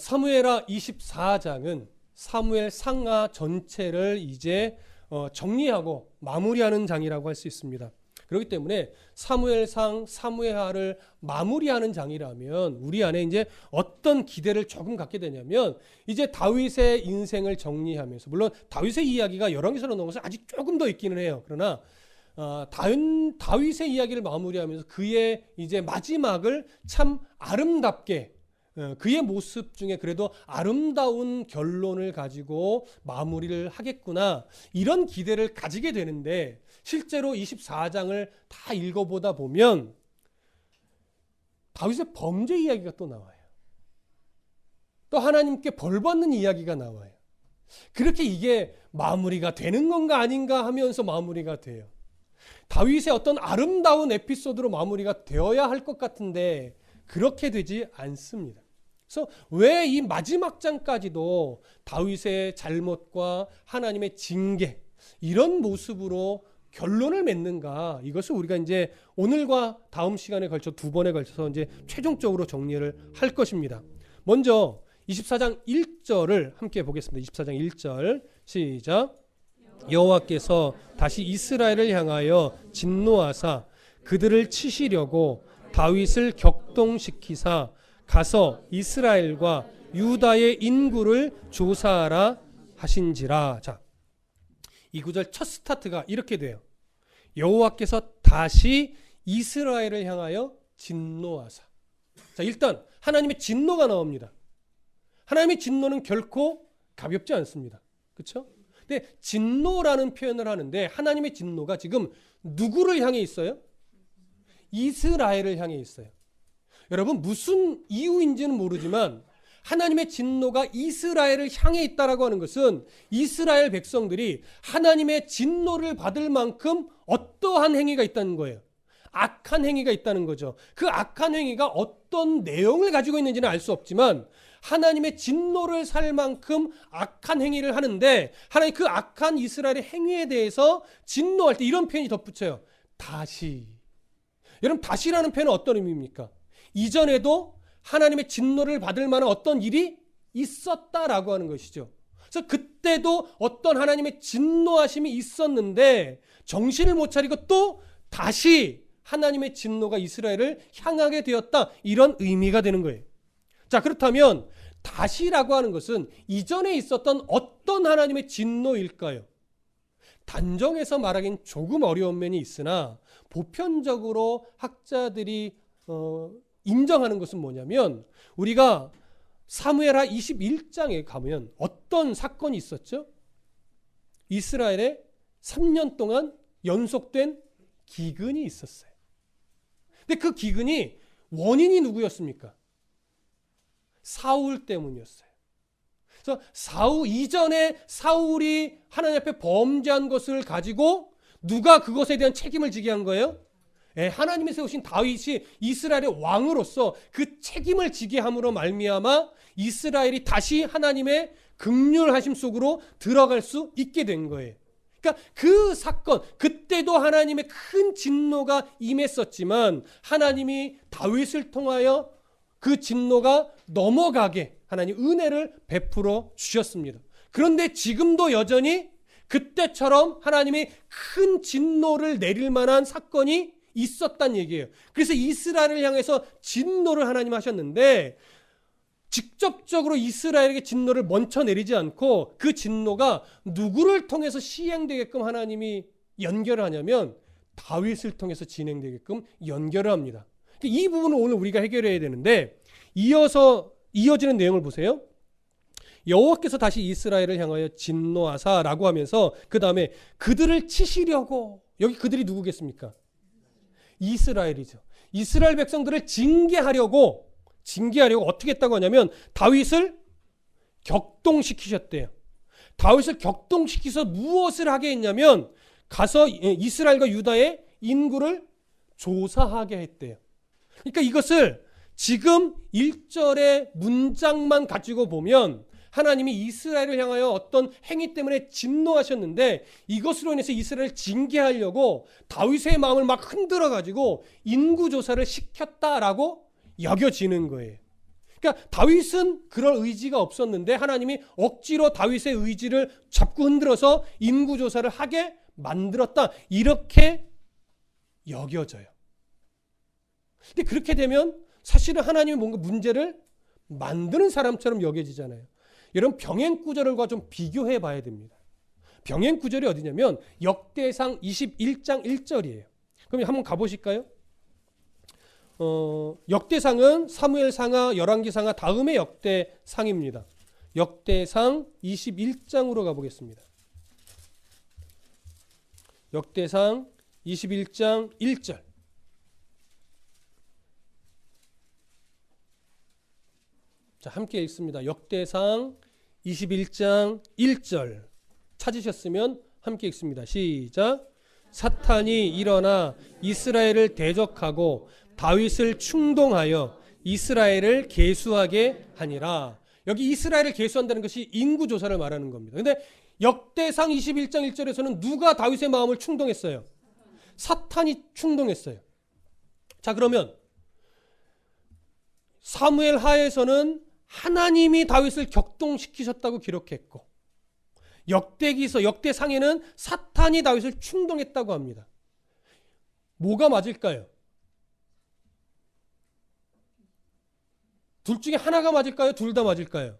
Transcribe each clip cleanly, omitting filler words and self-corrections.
사무엘하 24장은 사무엘 상하 전체를 이제 정리하고 마무리하는 장이라고 할 수 있습니다. 그렇기 때문에 사무엘상, 사무엘하를 마무리하는 장이라면 우리 안에 이제 어떤 기대를 조금 갖게 되냐면 이제 다윗의 인생을 정리하면서, 물론 다윗의 이야기가 열왕기서로 넘어서 아직 조금 더 있기는 해요. 그러나 다윗의 이야기를 마무리하면서 그의 이제 마지막을 참 아름답게, 그의 모습 중에 그래도 아름다운 결론을 가지고 마무리를 하겠구나, 이런 기대를 가지게 되는데, 실제로 24장을 다 읽어보다 보면 다윗의 범죄 이야기가 또 나와요. 또 하나님께 벌받는 이야기가 나와요. 그렇게 이게 마무리가 되는 건가 아닌가 하면서 마무리가 돼요. 다윗의 어떤 아름다운 에피소드로 마무리가 되어야 할 것 같은데 그렇게 되지 않습니다. 그래서 왜 이 마지막 장까지도 다윗의 잘못과 하나님의 징계, 이런 모습으로 결론을 맺는가, 이것을 우리가 이제 오늘과 다음 시간에 걸쳐 두 번에 걸쳐서 이제 최종적으로 정리를 할 것입니다. 먼저 24장 1절을 함께 보겠습니다. 24장 1절 시작. 여호와께서 다시 이스라엘을 향하여 진노하사 그들을 치시려고 다윗을 격동시키사 가서 이스라엘과 유다의 인구를 조사하라 하신지라. 자, 이 구절 첫 스타트가 이렇게 돼요. 여호와께서 다시 이스라엘을 향하여 진노하사. 자, 일단 하나님의 진노가 나옵니다. 하나님의 진노는 결코 가볍지 않습니다. 그렇죠? 근데 진노라는 표현을 하는데 하나님의 진노가 지금 누구를 향해 있어요? 이스라엘을 향해 있어요. 여러분, 무슨 이유인지는 모르지만 하나님의 진노가 이스라엘을 향해 있다라고 하는 것은 이스라엘 백성들이 하나님의 진노를 받을 만큼 어떠한 행위가 있다는 거예요. 악한 행위가 있다는 거죠. 그 악한 행위가 어떤 내용을 가지고 있는지는 알 수 없지만 하나님의 진노를 살 만큼 악한 행위를 하는데, 하나님 그 악한 이스라엘의 행위에 대해서 진노할 때 이런 표현이 덧붙여요. 다시. 여러분, 다시라는 표현은 어떤 의미입니까? 이전에도 하나님의 진노를 받을 만한 어떤 일이 있었다라고 하는 것이죠. 그래서 그때도 어떤 하나님의 진노하심이 있었는데 정신을 못 차리고 또 다시 하나님의 진노가 이스라엘을 향하게 되었다, 이런 의미가 되는 거예요. 자, 그렇다면 다시라고 하는 것은 이전에 있었던 어떤 하나님의 진노일까요? 단정해서 말하기는 조금 어려운 면이 있으나 보편적으로 학자들이 인정하는 것은 뭐냐면, 우리가 사무엘하 21장에 가면 어떤 사건이 있었죠? 이스라엘에 3년 동안 연속된 기근이 있었어요. 근데 그 기근이 원인이 누구였습니까? 사울 때문이었어요. 그래서 이전에 사울이 하나님 앞에 범죄한 것을 가지고 누가 그것에 대한 책임을 지게 한 거예요? 하나님이 세우신 다윗이 이스라엘의 왕으로서 그 책임을 지게 함으로 말미암아 이스라엘이 다시 하나님의 긍휼하심 속으로 들어갈 수 있게 된 거예요. 그러니까 그 사건, 그때도 하나님의 큰 진노가 임했었지만 하나님이 다윗을 통하여 그 진노가 넘어가게 하나님 은혜를 베풀어 주셨습니다. 그런데 지금도 여전히 그때처럼 하나님이 큰 진노를 내릴 만한 사건이 있었단 얘기예요. 그래서 이스라엘을 향해서 진노를 하나님 하셨는데, 직접적으로 이스라엘에게 진노를 먼저 내리지 않고 그 진노가 누구를 통해서 시행되게끔 하나님이 연결을 하냐면 다윗을 통해서 진행되게끔 연결을 합니다. 이 부분을 오늘 우리가 해결해야 되는데, 이어지는 내용을 보세요. 여호와께서 다시 이스라엘을 향하여 진노하사라고 하면서 그 다음에 그들을 치시려고, 여기 그들이 누구겠습니까? 이스라엘이죠. 이스라엘 백성들을 징계하려고 어떻게 했다고 하냐면 다윗을 격동시키셨대요. 다윗을 격동시켜서 무엇을 하게 했냐면 가서 이스라엘과 유다의 인구를 조사하게 했대요. 그러니까 이것을 지금 1절의 문장만 가지고 보면 하나님이 이스라엘을 향하여 어떤 행위 때문에 진노하셨는데 이것으로 인해서 이스라엘을 징계하려고 다윗의 마음을 막 흔들어 가지고 인구조사를 시켰다라고 여겨지는 거예요. 그러니까 다윗은 그럴 의지가 없었는데 하나님이 억지로 다윗의 의지를 잡고 흔들어서 인구조사를 하게 만들었다. 이렇게 여겨져요. 근데 그렇게 되면 사실은 하나님이 뭔가 문제를 만드는 사람처럼 여겨지잖아요. 여러분 병행구절과 좀 비교해 봐야 됩니다. 병행구절이 어디냐면 역대상 21장 1절이에요. 그럼 한번 가보실까요? 역대상은 사무엘상하, 열왕기상하 다음에 역대상입니다. 역대상 21장으로 가보겠습니다. 역대상 21장 1절. 자, 함께 읽습니다. 역대상 21장 1절. 찾으셨으면 함께 읽습니다. 시작. 사탄이 일어나 이스라엘을 대적하고 다윗을 충동하여 이스라엘을 계수하게 하니라. 여기 이스라엘을 계수한다는 것이 인구조사를 말하는 겁니다. 근데 역대상 21장 1절에서는 누가 다윗의 마음을 충동했어요? 사탄이 충동했어요. 자, 그러면 사무엘 하에서는 하나님이 다윗을 격동시키셨다고 기록했고 역대기서, 역대상에는 사탄이 다윗을 충동했다고 합니다. 뭐가 맞을까요? 둘 중에 하나가 맞을까요? 둘 다 맞을까요?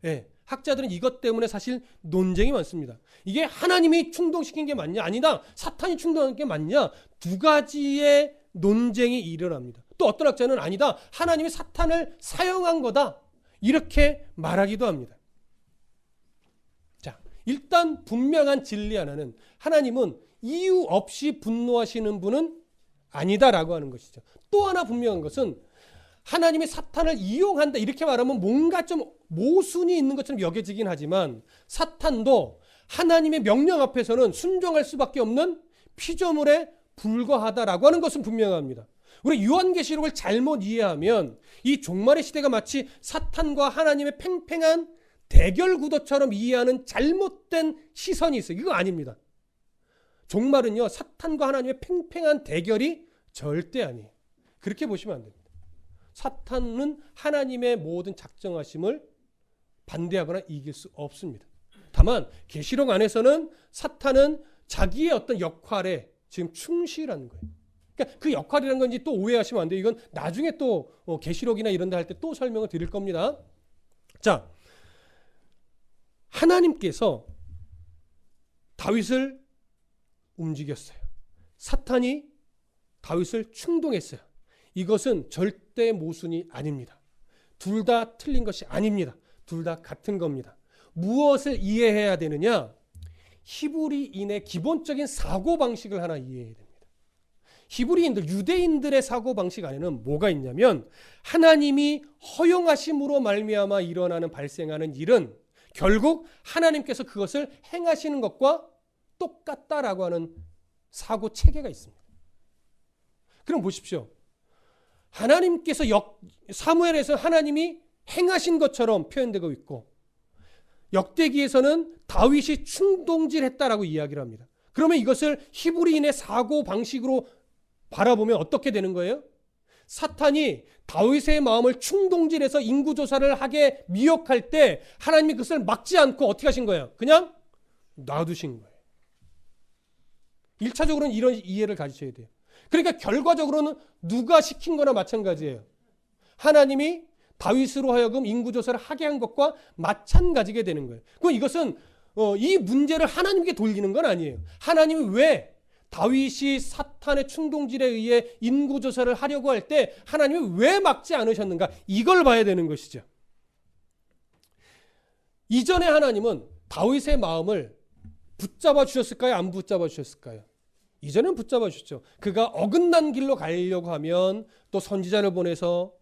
네, 학자들은 이것 때문에 사실 논쟁이 많습니다. 이게 하나님이 충동시킨 게 맞냐? 아니다. 사탄이 충동한 게 맞냐? 두 가지의 논쟁이 일어납니다. 또 어떤 학자는 아니다. 하나님이 사탄을 사용한 거다. 이렇게 말하기도 합니다. 자, 일단 분명한 진리 하나는 하나님은 이유 없이 분노하시는 분은 아니다라고 하는 것이죠. 또 하나 분명한 것은 하나님이 사탄을 이용한다 이렇게 말하면 뭔가 좀 모순이 있는 것처럼 여겨지긴 하지만 사탄도 하나님의 명령 앞에서는 순종할 수밖에 없는 피조물에 불과하다라고 하는 것은 분명합니다. 우리 요한계시록을 잘못 이해하면 이 종말의 시대가 마치 사탄과 하나님의 팽팽한 대결 구도처럼 이해하는 잘못된 시선이 있어요. 이거 아닙니다. 종말은요, 사탄과 하나님의 팽팽한 대결이 절대 아니에요. 그렇게 보시면 안 됩니다. 사탄은 하나님의 모든 작정하심을 반대하거나 이길 수 없습니다. 다만 계시록 안에서는 사탄은 자기의 어떤 역할에 지금 충실한 거예요. 그러니까 그 역할이라는 건지 또 오해하시면 안 돼요. 이건 나중에 또 계시록이나 이런 데 할 때 또 설명을 드릴 겁니다. 자, 하나님께서 다윗을 움직였어요. 사탄이 다윗을 충동했어요. 이것은 절대 모순이 아닙니다. 둘 다 틀린 것이 아닙니다. 둘 다 같은 겁니다. 무엇을 이해해야 되느냐? 히브리인의 기본적인 사고방식을 하나 이해해야 됩니다. 히브리인들, 유대인들의 사고방식 안에는 뭐가 있냐면 하나님이 허용하심으로 말미암아 일어나는 발생하는 일은 결국 하나님께서 그것을 행하시는 것과 똑같다라고 하는 사고 체계가 있습니다. 그럼 보십시오. 하나님께서 사무엘에서 하나님이 행하신 것처럼 표현되고 있고 역대기에서는 다윗이 충동질했다라고 이야기를 합니다. 그러면 이것을 히브리인의 사고 방식으로 바라보면 어떻게 되는 거예요? 사탄이 다윗의 마음을 충동질해서 인구조사를 하게 미혹할 때 하나님이 그것을 막지 않고 어떻게 하신 거예요? 그냥 놔두신 거예요. 1차적으로는 이런 이해를 가지셔야 돼요. 그러니까 결과적으로는 누가 시킨 거나 마찬가지예요. 하나님이 다윗으로 하여금 인구조사를 하게 한 것과 마찬가지게 되는 거예요. 그럼 이것은 이 문제를 하나님께 돌리는 건 아니에요. 하나님이 왜 다윗이 사탄의 충동질에 의해 인구조사를 하려고 할 때 하나님이 왜 막지 않으셨는가? 이걸 봐야 되는 것이죠. 이전에 하나님은 다윗의 마음을 붙잡아 주셨을까요? 안 붙잡아 주셨을까요? 이전엔 붙잡아 주셨죠. 그가 어긋난 길로 가려고 하면 또 선지자를 보내서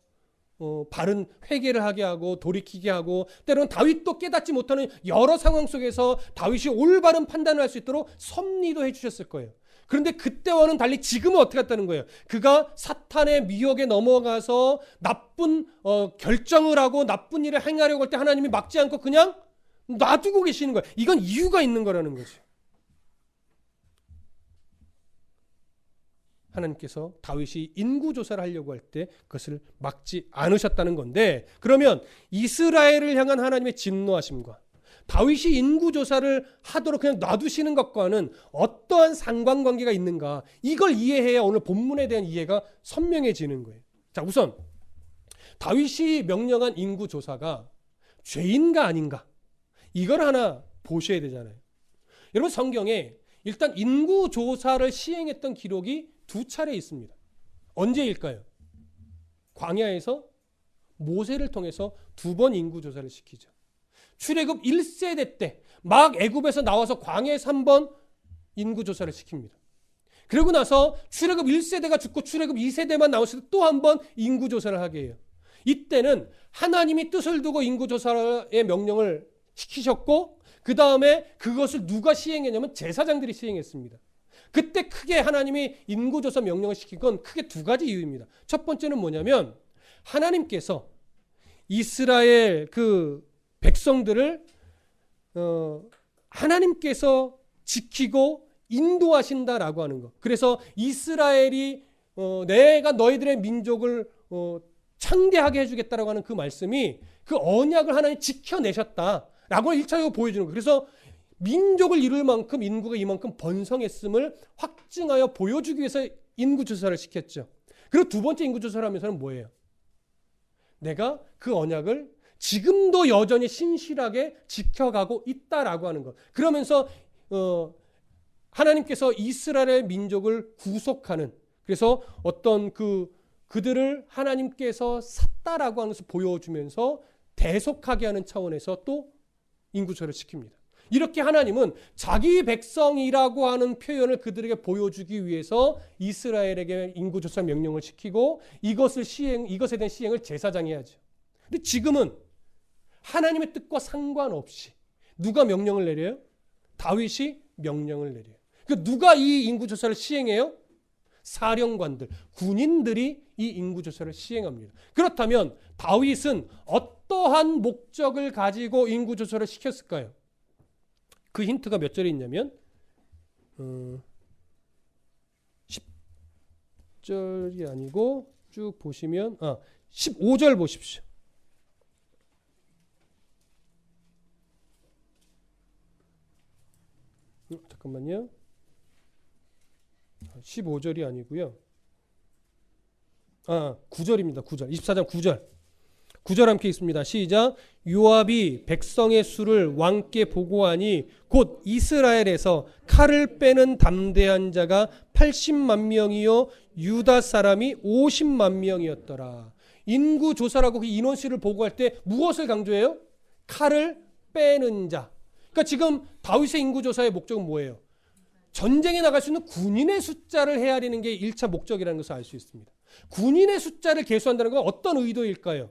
바른 회개를 하게 하고 돌이키게 하고 때로는 다윗도 깨닫지 못하는 여러 상황 속에서 다윗이 올바른 판단을 할 수 있도록 섭리도 해주셨을 거예요. 그런데 그때와는 달리 지금은 어떻게 했다는 거예요? 그가 사탄의 미혹에 넘어가서 나쁜 결정을 하고 나쁜 일을 행하려고 할 때 하나님이 막지 않고 그냥 놔두고 계시는 거예요. 이건 이유가 있는 거라는 거죠. 하나님께서 다윗이 인구조사를 하려고 할 때 그것을 막지 않으셨다는 건데, 그러면 이스라엘을 향한 하나님의 진노하심과 다윗이 인구조사를 하도록 그냥 놔두시는 것과는 어떠한 상관관계가 있는가, 이걸 이해해야 오늘 본문에 대한 이해가 선명해지는 거예요. 자, 우선 다윗이 명령한 인구조사가 죄인가 아닌가, 이걸 하나 보셔야 되잖아요. 여러분, 성경에 일단 인구조사를 시행했던 기록이 2차례 있습니다. 언제일까요? 광야에서 모세를 통해서 2번 인구조사를 시키죠. 출애굽 1세대 때 막 애굽에서 나와서 광야에서 1번 인구조사를 시킵니다. 그러고 나서 출애굽 1세대가 죽고 출애굽 2세대만 나왔을 때 또 1번 인구조사를 하게 해요. 이때는 하나님이 뜻을 두고 인구조사의 명령을 시키셨고, 그 다음에 그것을 누가 시행했냐면 제사장들이 시행했습니다. 그때 크게 하나님이 인구조사 명령을 시킨 건 크게 2가지 이유입니다. 첫 번째는 뭐냐면, 하나님께서 이스라엘 그 백성들을 하나님께서 지키고 인도하신다라고 하는 것. 그래서 이스라엘이 내가 너희들의 민족을 창대하게 해주겠다라고 하는 그 말씀이, 그 언약을 하나님 지켜내셨다라고 1차적으로 보여주는 거예요. 그래서 민족을 이룰 만큼 인구가 이만큼 번성했음을 확증하여 보여주기 위해서 인구조사를 시켰죠. 그리고 2번째 인구조사를 하면서는 뭐예요? 내가 그 언약을 지금도 여전히 신실하게 지켜가고 있다라고 하는 것. 그러면서 하나님께서 이스라엘의 민족을 구속하는, 그래서 어떤 그들을 하나님께서 샀다라고 하는 것을 보여주면서 대속하게 하는 차원에서 또 인구조사를 시킵니다. 이렇게 하나님은 자기 백성이라고 하는 표현을 그들에게 보여주기 위해서 이스라엘에게 인구조사 명령을 시키고, 이것에 대한 시행을 제사장이 하죠. 근데 지금은 하나님의 뜻과 상관없이 누가 명령을 내려요? 다윗이 명령을 내려요. 누가 이 인구조사를 시행해요? 사령관들, 군인들이 이 인구조사를 시행합니다. 그렇다면 다윗은 어떠한 목적을 가지고 인구조사를 시켰을까요? 그 힌트가 몇 절에 있냐면 10절이 아니고 쭉 보시면 15절 보십시오. 잠깐만요. 15절이 아니고요. 9절입니다. 9절. 24장 9절. 9절 함께 있습니다. 시작. 요압이 백성의 수를 왕께 보고하니 곧 이스라엘에서 칼을 빼는 담대한 자가 80만 명이요 유다 사람이 50만 명이었더라. 인구 조사라고 그 인원수를 보고할 때 무엇을 강조해요? 칼을 빼는 자. 그러니까 지금 다윗의 인구 조사의 목적은 뭐예요? 전쟁에 나갈 수 있는 군인의 숫자를 헤아리는 게 1차 목적이라는 것을 알 수 있습니다. 군인의 숫자를 계수한다는 건 어떤 의도일까요?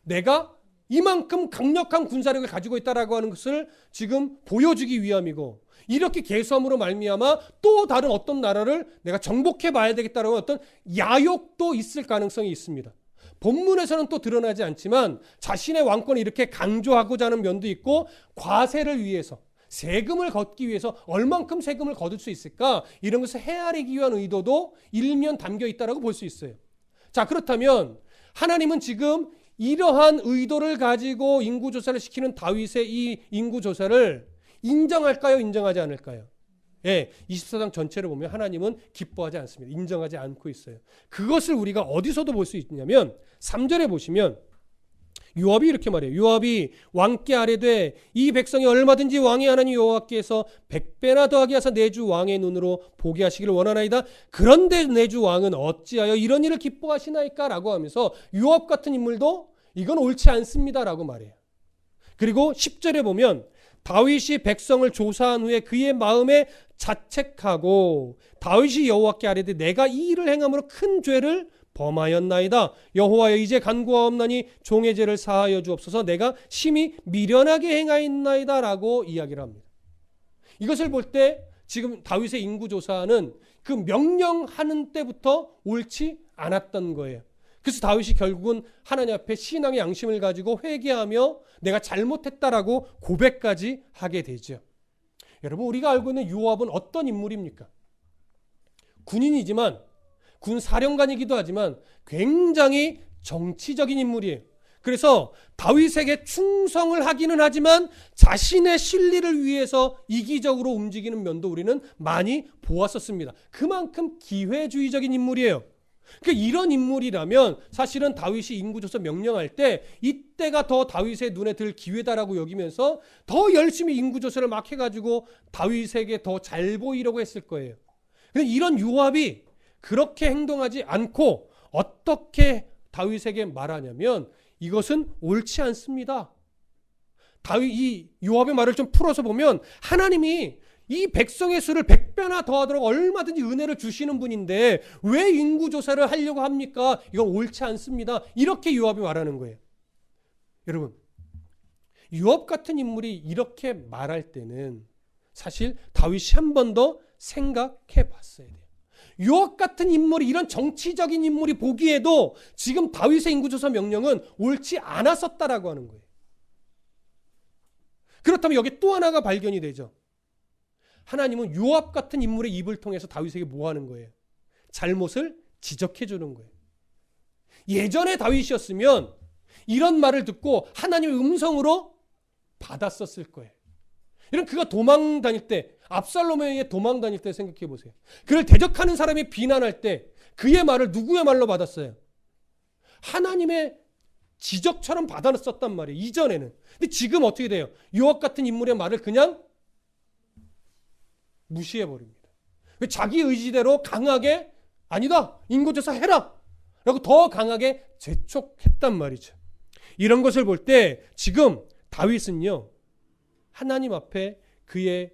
내가 이만큼 강력한 군사력을 가지고 있다라고 하는 것을 지금 보여주기 위함이고, 이렇게 계수함으로 말미암아 또 다른 어떤 나라를 내가 정복해 봐야 되겠다라는 어떤 야욕도 있을 가능성이 있습니다. 본문에서는 또 드러나지 않지만 자신의 왕권을 이렇게 강조하고자 하는 면도 있고, 과세를 위해서, 세금을 걷기 위해서 얼만큼 세금을 거둘 수 있을까, 이런 것을 헤아리기 위한 의도도 일면 담겨 있다라고 볼 수 있어요. 자, 그렇다면 하나님은 지금 이러한 의도를 가지고 인구조사를 시키는 다윗의 이 인구조사를 인정할까요? 인정하지 않을까요? 예, 24장 전체를 보면 하나님은 기뻐하지 않습니다. 인정하지 않고 있어요. 그것을 우리가 어디서도 볼 수 있냐면 3절에 보시면 요압이 이렇게 말해요. 요압이 왕께 아뢰되 이 백성이 얼마든지 왕의 하나님 여호와께서 100배나 더하게 하사 내 주 왕의 눈으로 보게 하시기를 원하나이다. 그런데 내 주 왕은 어찌하여 이런 일을 기뻐하시나이까? 라고 하면서 요압 같은 인물도 이건 옳지 않습니다라고 말해요. 그리고 10절에 보면 다윗이 백성을 조사한 후에 그의 마음에 자책하고 다윗이 여호와께 아뢰되 내가 이 일을 행함으로 큰 죄를 범하였나이다. 여호와여 이제 간구하옵나니 종의 죄를 사하여 주옵소서. 내가 심히 미련하게 행하였나이다 라고 이야기를 합니다. 이것을 볼 때 지금 다윗의 인구조사는 그 명령하는 때부터 옳지 않았던 거예요. 그래서 다윗이 결국은 하나님 앞에 신앙의 양심을 가지고 회개하며 내가 잘못했다라고 고백까지 하게 되죠. 여러분, 우리가 알고 있는 요압은 어떤 인물입니까? 군인이지만 군 사령관이기도 하지만 굉장히 정치적인 인물이에요. 그래서 다윗에게 충성을 하기는 하지만 자신의 실리를 위해서 이기적으로 움직이는 면도 우리는 많이 보았었습니다. 그만큼 기회주의적인 인물이에요. 그러니까 이런 인물이라면 사실은 다윗이 인구조사 명령할 때 이때가 더 다윗의 눈에 들 기회다라고 여기면서 더 열심히 인구조사를 막 해가지고 다윗에게 더 잘 보이려고 했을 거예요. 근데 이런 요압이 그렇게 행동하지 않고 어떻게 다윗에게 말하냐면 이것은 옳지 않습니다. 이 요압의 말을 좀 풀어서 보면 하나님이 이 백성의 수를 100배나 더하도록 얼마든지 은혜를 주시는 분인데 왜 인구조사를 하려고 합니까? 이건 옳지 않습니다. 이렇게 요압이 말하는 거예요. 여러분, 요압 같은 인물이 이렇게 말할 때는 사실 다윗이 한 번 더 생각해 봤어야 돼요. 요압 같은 인물이, 이런 정치적인 인물이 보기에도 지금 다윗의 인구조사 명령은 옳지 않았었다라고 하는 거예요. 그렇다면 여기 또 하나가 발견이 되죠. 하나님은 요압 같은 인물의 입을 통해서 다윗에게 뭐 하는 거예요? 잘못을 지적해 주는 거예요. 예전에 다윗이었으면 이런 말을 듣고 하나님의 음성으로 받았었을 거예요. 이런 그가 도망 다닐 때, 압살롬에게 도망 다닐 때 생각해 보세요. 그를 대적하는 사람이 비난할 때 그의 말을 누구의 말로 받았어요? 하나님의 지적처럼 받았었단 말이에요. 이전에는. 근데 지금 어떻게 돼요? 요압 같은 인물의 말을 그냥 무시해 버립니다. 자기 의지대로 강하게 아니다, 인구조사 해라 라고 더 강하게 재촉했단 말이죠. 이런 것을 볼 때 지금 다윗은요, 하나님 앞에 그의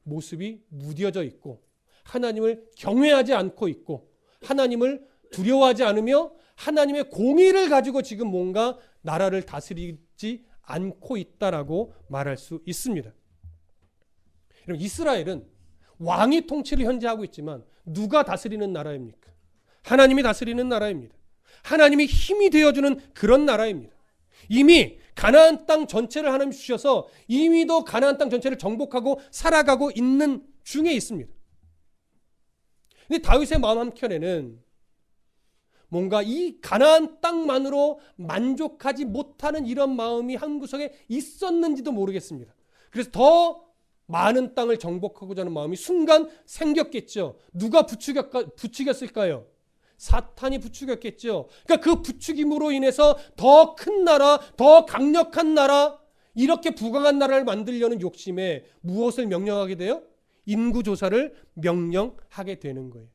모습이 무뎌져 있고 하나님을 경외하지 않고 있고 하나님을 두려워하지 않으며 하나님의 공의를 가지고 지금 뭔가 나라를 다스리지 않고 있다라고 말할 수 있습니다. 여러분, 이스라엘은 왕이 통치를 현재 하고 있지만 누가 다스리는 나라입니까? 하나님이 다스리는 나라입니다. 하나님이 힘이 되어주는 그런 나라입니다. 이미 가나안 땅 전체를 하나님 주셔서 이미도 가나안 땅 전체를 정복하고 살아가고 있는 중에 있습니다. 근데 다윗의 마음 한켠에는 뭔가 이 가나안 땅만으로 만족하지 못하는 이런 마음이 한 구석에 있었는지도 모르겠습니다. 그래서 더 많은 땅을 정복하고자 하는 마음이 순간 생겼겠죠. 누가 부추겼을까요? 사탄이 부추겼겠죠. 그러니까 그 부추김으로 인해서 더 큰 나라, 더 강력한 나라, 이렇게 부강한 나라를 만들려는 욕심에 무엇을 명령하게 돼요? 인구조사를 명령하게 되는 거예요.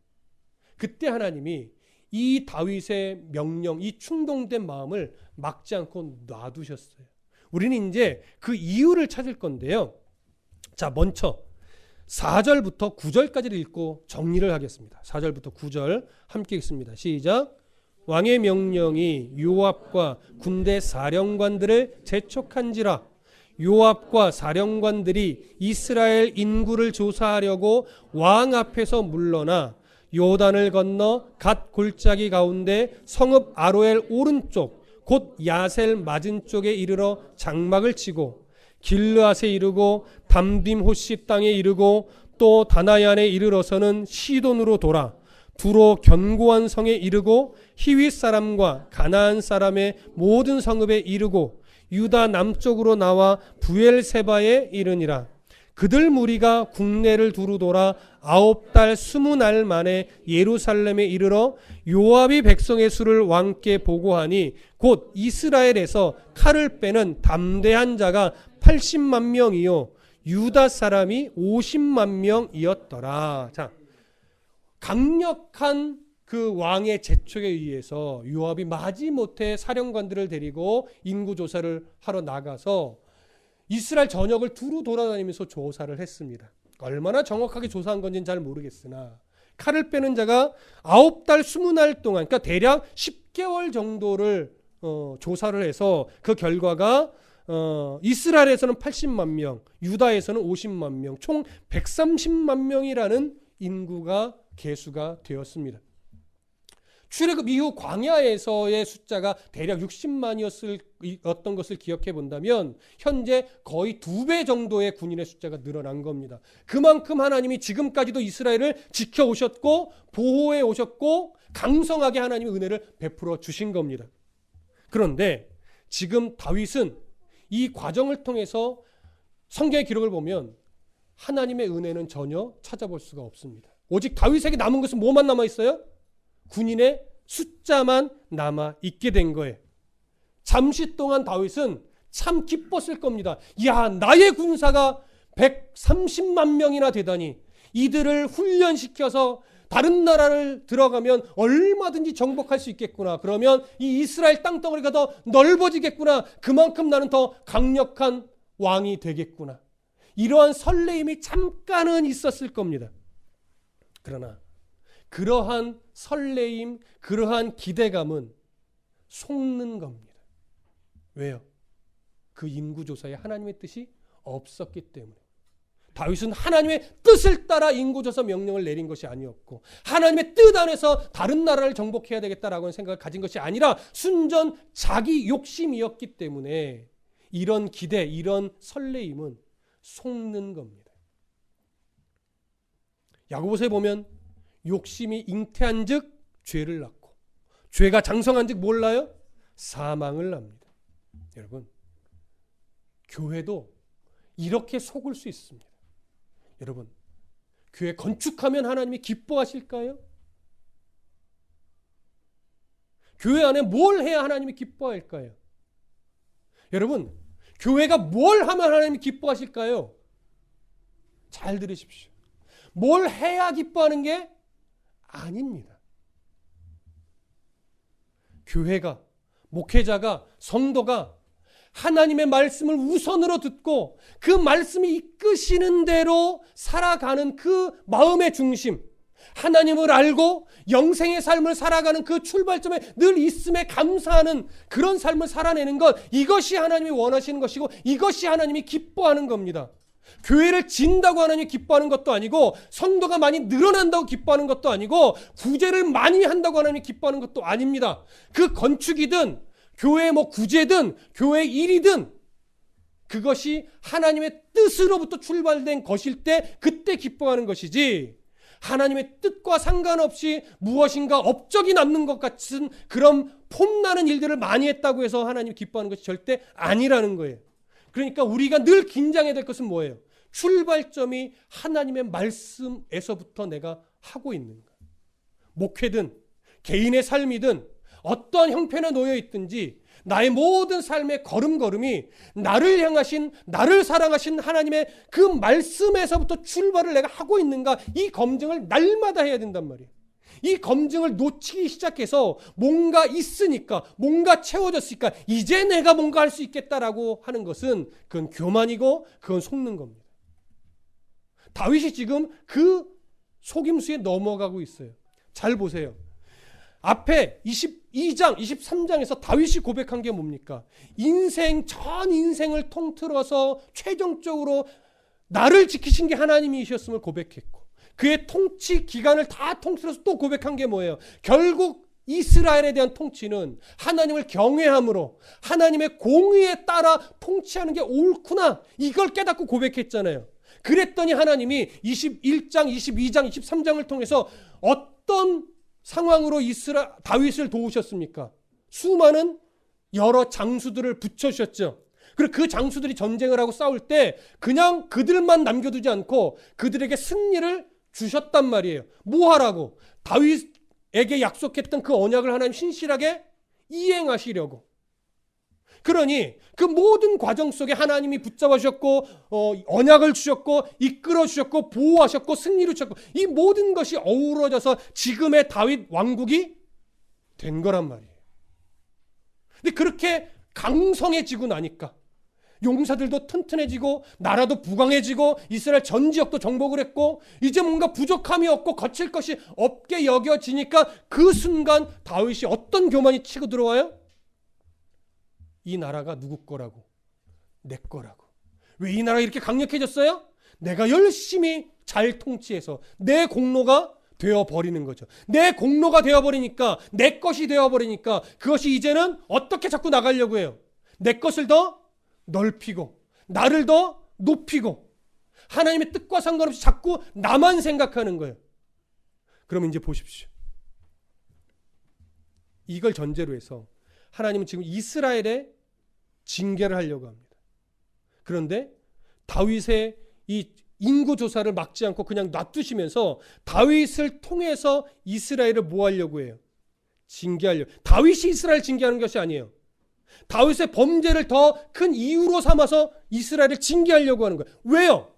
그때 하나님이 이 다윗의 명령, 이 충동된 마음을 막지 않고 놔두셨어요. 우리는 이제 그 이유를 찾을 건데요. 자, 먼저 4절부터 9절까지를 읽고 정리를 하겠습니다. 4절부터 9절 함께 읽습니다. 시작. 왕의 명령이 요압과 군대 사령관들을 재촉한지라. 요압과 사령관들이 이스라엘 인구를 조사하려고 왕 앞에서 물러나 요단을 건너 갓 골짜기 가운데 성읍 아로엘 오른쪽 곧 야셀 맞은 쪽에 이르러 장막을 치고 길르앗에 이르고 담빔 호시 땅에 이르고 또 다나얀에 이르러서는 시돈으로 돌아 두로 견고한 성에 이르고 히윗 사람과 가나안 사람의 모든 성읍에 이르고 유다 남쪽으로 나와 부엘세바에 이르니라. 그들 무리가 국내를 두루 돌아 9달 20날 만에 예루살렘에 이르러 요압이 백성의 수를 왕께 보고하니 곧 이스라엘에서 칼을 빼는 담대한 자가 80만 명이요 유다 사람이 50만 명이었더라. 자, 강력한 그 왕의 재촉에 의해서 요압이 마지못해 사령관들을 데리고 인구조사를 하러 나가서 이스라엘 전역을 두루 돌아다니면서 조사를 했습니다. 얼마나 정확하게 조사한 건지는 잘 모르겠으나 칼을 빼는 자가 9달 20날 동안, 그러니까 대략 10개월 정도를 조사를 해서 그 결과가 이스라엘에서는 80만 명, 유다에서는 50만 명, 총 130만 명이라는 인구가 계수가 되었습니다. 출애굽 이후 광야에서의 숫자가 대략 60만이었던 것을 기억해 본다면 현재 거의 2배 정도의 군인의 숫자가 늘어난 겁니다. 그만큼 하나님이 지금까지도 이스라엘을 지켜오셨고 보호해 오셨고 강성하게 하나님의 은혜를 베풀어 주신 겁니다. 그런데 지금 다윗은 이 과정을 통해서 성경의 기록을 보면 하나님의 은혜는 전혀 찾아볼 수가 없습니다. 오직 다윗에게 남은 것은 뭐만 남아 있어요? 군인의 숫자만 남아 있게 된 거예요. 잠시 동안 다윗은 참 기뻤을 겁니다. 야, 나의 군사가 130만 명이나 되다니, 이들을 훈련시켜서 다른 나라를 들어가면 얼마든지 정복할 수 있겠구나. 그러면 이 이스라엘 땅덩어리가 더 넓어지겠구나. 그만큼 나는 더 강력한 왕이 되겠구나. 이러한 설레임이 잠깐은 있었을 겁니다. 그러나 그러한 설레임, 그러한 기대감은 속는 겁니다. 왜요? 그 인구조사에 하나님의 뜻이 없었기 때문에. 다윗은 하나님의 뜻을 따라 인구조사 명령을 내린 것이 아니었고, 하나님의 뜻 안에서 다른 나라를 정복해야 되겠다라고 생각을 가진 것이 아니라 순전 자기 욕심이었기 때문에 이런 기대, 이런 설레임은 속는 겁니다. 야고보서에 보면 욕심이 잉태한 즉 죄를 낳고, 죄가 장성한 즉 몰라요? 사망을 납니다. 여러분, 교회도 이렇게 속을 수 있습니다. 여러분, 교회 건축하면 하나님이 기뻐하실까요? 교회 안에 뭘 해야 하나님이 기뻐할까요? 여러분, 교회가 뭘 하면 하나님이 기뻐하실까요? 잘 들으십시오. 뭘 해야 기뻐하는 게 아닙니다. 교회가, 목회자가, 성도가 하나님의 말씀을 우선으로 듣고 그 말씀이 이끄시는 대로 살아가는 그 마음의 중심, 하나님을 알고 영생의 삶을 살아가는 그 출발점에 늘 있음에 감사하는 그런 삶을 살아내는 것, 이것이 하나님이 원하시는 것이고 이것이 하나님이 기뻐하는 겁니다. 교회를 진다고 하나님이 기뻐하는 것도 아니고, 성도가 많이 늘어난다고 기뻐하는 것도 아니고, 구제를 많이 한다고 하나님이 기뻐하는 것도 아닙니다. 그 건축이든 교회 구제든 교회 일이든 그것이 하나님의 뜻으로부터 출발된 것일 때 그때 기뻐하는 것이지, 하나님의 뜻과 상관없이 무엇인가 업적이 남는 것 같은 그런 폼나는 일들을 많이 했다고 해서 하나님이 기뻐하는 것이 절대 아니라는 거예요. 그러니까 우리가 늘 긴장해야 될 것은 뭐예요? 출발점이 하나님의 말씀에서부터 내가 하고 있는가. 목회든 개인의 삶이든 어떠한 형편에 놓여 있든지 나의 모든 삶의 걸음걸음이 나를 향하신, 나를 사랑하신 하나님의 그 말씀에서부터 출발을 내가 하고 있는가, 이 검증을 날마다 해야 된단 말이에요. 이 검증을 놓치기 시작해서 뭔가 있으니까, 뭔가 채워졌으니까 이제 내가 뭔가 할 수 있겠다라고 하는 것은 그건 교만이고 그건 속는 겁니다. 다윗이 지금 그 속임수에 넘어가고 있어요. 잘 보세요. 앞에 22장, 23장에서 다윗이 고백한 게 뭡니까? 전 인생을 통틀어서 최종적으로 나를 지키신 게 하나님이셨음을 고백했고, 그의 통치 기간을 다 통틀어서 또 고백한 게 뭐예요? 결국 이스라엘에 대한 통치는 하나님을 경외함으로 하나님의 공의에 따라 통치하는 게 옳구나, 이걸 깨닫고 고백했잖아요. 그랬더니 하나님이 21장, 22장, 23장을 통해서 어떤 상황으로 다윗을 도우셨습니까? 수많은 여러 장수들을 붙여주셨죠. 그리고 그 장수들이 전쟁을 하고 싸울 때 그냥 그들만 남겨두지 않고 그들에게 승리를 주셨단 말이에요. 뭐 하라고? 다윗에게 약속했던 그 언약을 하나님 신실하게 이행하시려고. 그러니 그 모든 과정 속에 하나님이 붙잡아 주셨고, 언약을 주셨고, 이끌어 주셨고, 보호하셨고, 승리를 주셨고, 이 모든 것이 어우러져서 지금의 다윗 왕국이 된 거란 말이에요. 근데 그렇게 강성해지고 나니까 용사들도 튼튼해지고 나라도 부강해지고 이스라엘 전 지역도 정복을 했고 이제 뭔가 부족함이 없고 거칠 것이 없게 여겨지니까 그 순간 다윗이 어떤 교만이 치고 들어와요? 이 나라가 누구 거라고? 내 거라고. 왜 이 나라가 이렇게 강력해졌어요? 내가 열심히 잘 통치해서 내 공로가 되어버리는 거죠. 내 공로가 되어버리니까, 내 것이 되어버리니까 그것이 이제는 어떻게 자꾸 나가려고 해요? 내 것을 더 넓히고 나를 더 높이고 하나님의 뜻과 상관없이 자꾸 나만 생각하는 거예요. 그럼 이제 보십시오. 이걸 전제로 해서 하나님은 지금 이스라엘에 징계를 하려고 합니다. 그런데 다윗의 이 인구 조사를 막지 않고 그냥 놔두시면서 다윗을 통해서 이스라엘을 뭐 하려고 해요? 징계하려고. 다윗이 이스라엘 징계하는 것이 아니에요. 다윗의 범죄를 더 큰 이유로 삼아서 이스라엘을 징계하려고 하는 거예요. 왜요?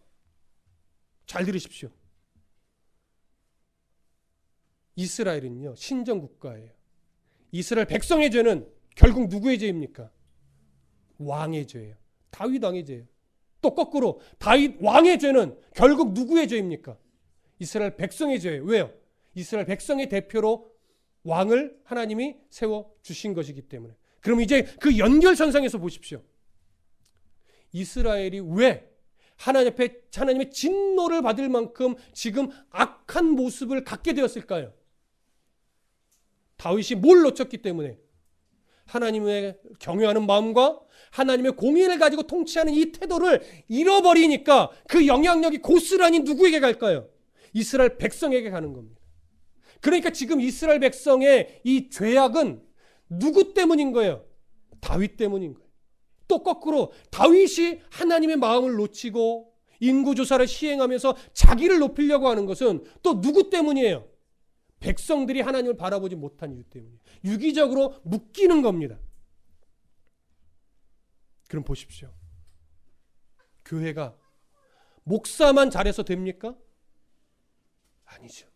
잘 들으십시오. 이스라엘은요, 신정 국가예요. 이스라엘 백성의 죄는 결국 누구의 죄입니까? 왕의 죄예요. 다윗 왕의 죄예요. 또 거꾸로 다윗 왕의 죄는 결국 누구의 죄입니까? 이스라엘 백성의 죄예요. 왜요? 이스라엘 백성의 대표로 왕을 하나님이 세워 주신 것이기 때문에. 그럼 이제 그 연결선상에서 보십시오. 이스라엘이 왜 하나님 앞에 하나님의 진노를 받을 만큼 지금 악한 모습을 갖게 되었을까요? 다윗이 뭘 놓쳤기 때문에? 하나님의 경외하는 마음과 하나님의 공의를 가지고 통치하는 이 태도를 잃어버리니까 그 영향력이 고스란히 누구에게 갈까요? 이스라엘 백성에게 가는 겁니다. 그러니까 지금 이스라엘 백성의 이 죄악은 누구 때문인 거예요? 다윗 때문인 거예요. 또 거꾸로 다윗이 하나님의 마음을 놓치고 인구조사를 시행하면서 자기를 높이려고 하는 것은 또 누구 때문이에요? 백성들이 하나님을 바라보지 못한 이유 때문이에요. 유기적으로 묶이는 겁니다. 그럼 보십시오. 교회가 목사만 잘해서 됩니까? 아니죠.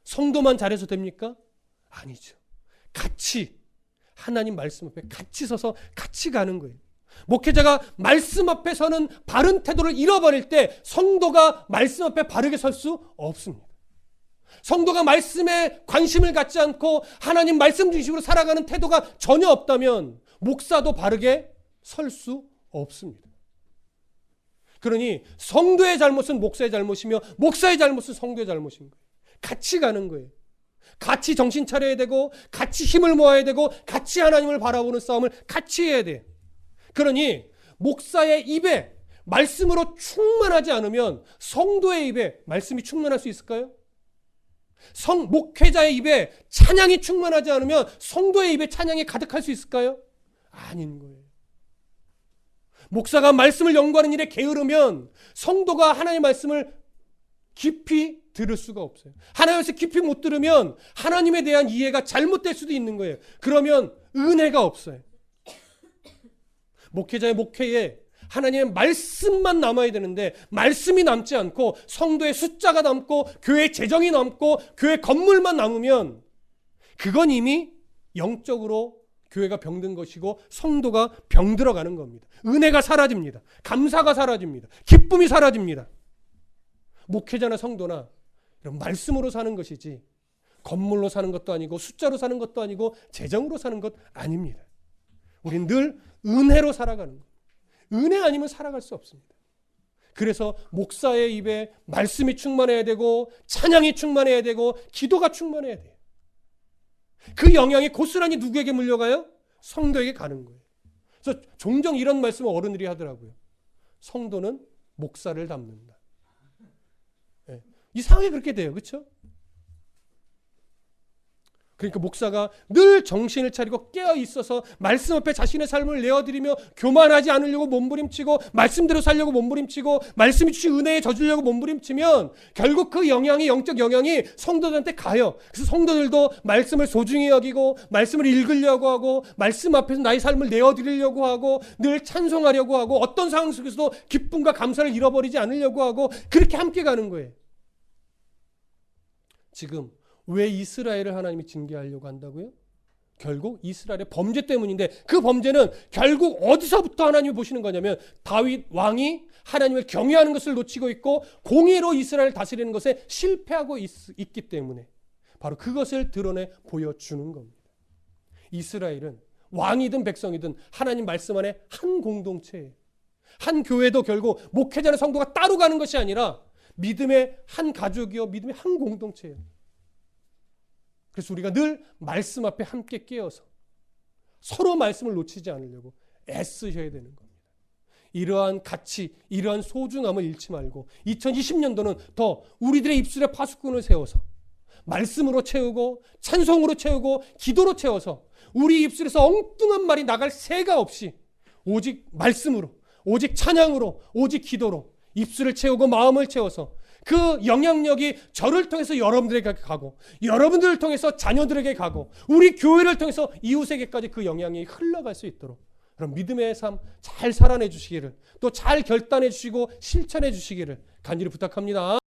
성도만 잘해서 됩니까? 아니죠. 같이 하나님 말씀 앞에 같이 서서 같이 가는 거예요. 목회자가 말씀 앞에 서는 바른 태도를 잃어버릴 때 성도가 말씀 앞에 바르게 설 수 없습니다. 성도가 말씀에 관심을 갖지 않고 하나님 말씀 중심으로 살아가는 태도가 전혀 없다면 목사도 바르게 설 수 없습니다. 그러니 성도의 잘못은 목사의 잘못이며 목사의 잘못은 성도의 잘못인 거예요. 같이 가는 거예요. 같이 정신 차려야 되고 같이 힘을 모아야 되고 같이 하나님을 바라보는 싸움을 같이 해야 돼요. 그러니 목사의 입에 말씀으로 충만하지 않으면 성도의 입에 말씀이 충만할 수 있을까요? 목회자의 입에 찬양이 충만하지 않으면 성도의 입에 찬양이 가득할 수 있을까요? 아닌 거예요. 목사가 말씀을 연구하는 일에 게으르면 성도가 하나님의 말씀을 깊이 들을 수가 없어요. 하나님에서 깊이 못 들으면 하나님에 대한 이해가 잘못될 수도 있는 거예요. 그러면 은혜가 없어요. 목회자의 목회에 하나님의 말씀만 남아야 되는데 말씀이 남지 않고 성도의 숫자가 남고 교회 재정이 남고 교회 건물만 남으면 그건 이미 영적으로 교회가 병든 것이고 성도가 병들어가는 겁니다. 은혜가 사라집니다. 감사가 사라집니다. 기쁨이 사라집니다. 목회자나 성도나 이런 말씀으로 사는 것이지 건물로 사는 것도 아니고 숫자로 사는 것도 아니고 재정으로 사는 것 아닙니다. 우린 늘 은혜로 살아가는 겁니다. 은혜 아니면 살아갈 수 없습니다. 그래서 목사의 입에 말씀이 충만해야 되고 찬양이 충만해야 되고 기도가 충만해야 돼요. 그 영향이 고스란히 누구에게 물려가요? 성도에게 가는 거예요. 그래서 종종 이런 말씀을 어른들이 하더라고요. 성도는 목사를 닮는다. 네. 이상하게 그렇게 돼요. 그렇죠? 그러니까 목사가 늘 정신을 차리고 깨어 있어서 말씀 앞에 자신의 삶을 내어드리며 교만하지 않으려고 몸부림치고 말씀대로 살려고 몸부림치고 말씀이 주신 은혜에 젖으려고 몸부림치면 결국 그 영향이 영적 영향이 성도들한테 가요. 그래서 성도들도 말씀을 소중히 여기고 말씀을 읽으려고 하고 말씀 앞에서 나의 삶을 내어드리려고 하고 늘 찬송하려고 하고 어떤 상황 속에서도 기쁨과 감사를 잃어버리지 않으려고 하고 그렇게 함께 가는 거예요. 지금 왜 이스라엘을 하나님이 징계하려고 한다고요? 결국 이스라엘의 범죄 때문인데 그 범죄는 결국 어디서부터 하나님이 보시는 거냐면 다윗 왕이 하나님을 경외하는 것을 놓치고 있고 공의로 이스라엘을 다스리는 것에 실패하고 있기 때문에 바로 그것을 드러내 보여주는 겁니다. 이스라엘은 왕이든 백성이든 하나님 말씀 안에 한 공동체예요. 한 교회도 결국 목회자나 성도가 따로 가는 것이 아니라 믿음의 한 가족이요, 믿음의 한 공동체예요. 그래서 우리가 늘 말씀 앞에 함께 깨어서 서로 말씀을 놓치지 않으려고 애쓰셔야 되는 겁니다. 이러한 가치, 이러한 소중함을 잃지 말고 2020년도는 더 우리들의 입술에 파수꾼을 세워서 말씀으로 채우고 찬송으로 채우고 기도로 채워서 우리 입술에서 엉뚱한 말이 나갈 새가 없이 오직 말씀으로, 오직 찬양으로, 오직 기도로 입술을 채우고 마음을 채워서 그 영향력이 저를 통해서 여러분들에게 가고 여러분들을 통해서 자녀들에게 가고 우리 교회를 통해서 이웃에게까지 그 영향이 흘러갈 수 있도록 그럼 믿음의 삶 잘 살아내 주시기를 또 잘 결단해 주시고 실천해 주시기를 간절히 부탁합니다.